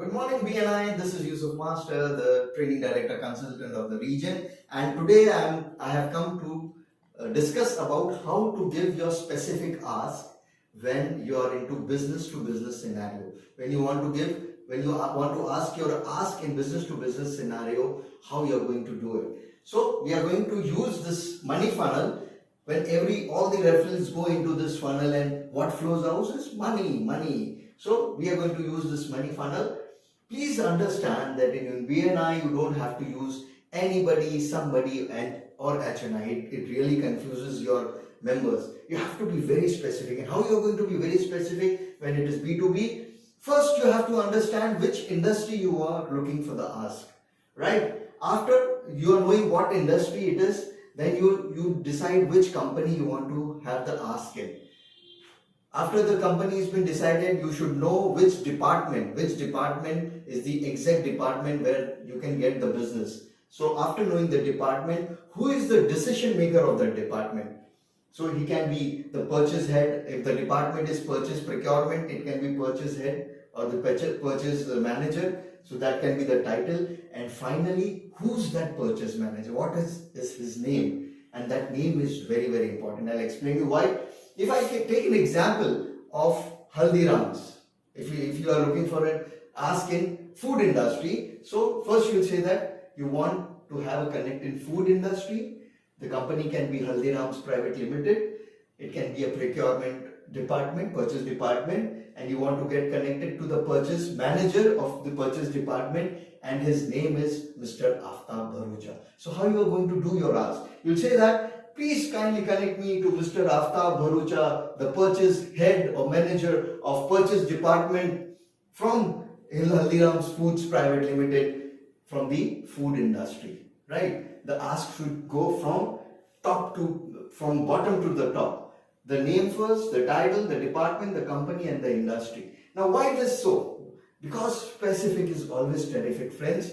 Good morning, BNI. This is Yusuf Master, the Training Director Consultant of the region, and today I have come to discuss about how to give your specific ask when you are into business to business scenario. When you want to ask your ask in business to business scenario, how you are going to do it. So we are going to use this money funnel. When all the referrals go into this funnel, and what flows out is money. So we are going to use this money funnel. Please understand that in BNI you don't have to use anybody, somebody or HNI. It really confuses your members. You have to be very specific. And how you are going to be very specific when it is B2B? First you have to understand which industry you are looking for the ask. Right? After you are knowing what industry it is, then you decide which company you want to have the ask in. After the company has been decided, you should know which department is the exact department where you can get the business. So after knowing the department, who is the decision maker of that department? So he can be the purchase head. If the department is purchase procurement, it can be purchase head or the purchase manager. So that can be the title. And finally, who's that purchase manager? What is his name? And that name is very, very important. I'll explain you why. If I take an example of Haldiram's, if you are looking for an ask in food industry, so first you'll say that you want to have a connect in food industry. The company can be Haldiram's Private Limited. It can be a procurement department, purchase department, and you want to get connected to the purchase manager of the purchase department, and his name is Mr. Aftab Bharucha. So how you are going to do your ask? You'll say that, please kindly connect me to Mr. Aftab Bharucha, the purchase head or manager of purchase department from Haldiram's Foods Private Limited, from the food industry. Right? The ask should go from bottom to the top. The name first, the title, the department, the company, and the industry. Now, why this so? Because specific is always terrific, friends.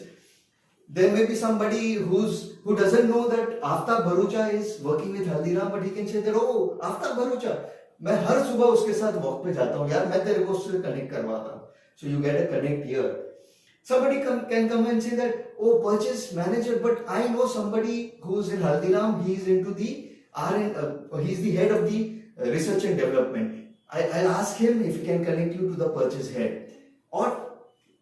There may be somebody who doesn't know that Aftab Bharucha is working with Haldiram, but he can say that, oh, Aftab Bharucha, मैं हर सुबह उसके साथ walk पे जाता हूँ यार, मैं तेरे को उससे कनेक्ट करवाता हूँ. So you get a connect here. Somebody can come and say that, oh, purchase manager, but I know somebody who's in Haldiram. He's into the he's the head of the research and development. I'll ask him if he can connect you to the purchase head. Or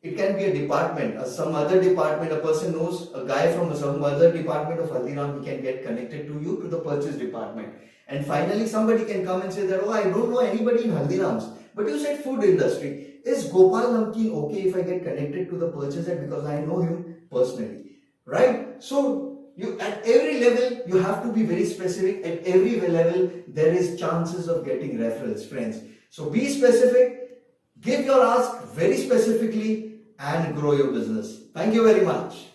it can be a department, some other department. A person knows a guy from some other department of Haldiram. He can get connected to you to the purchase department. And finally, somebody can come and say that, oh, I don't know anybody in Haldiram's, but you said food industry. Is Gopal Namkeen okay if I get connected to the purchase head because I know him personally, right? So at every level you have to be very specific. At every level there is chances of getting referrals, friends. So be specific, give your ask very specifically, and grow your business. Thank you very much.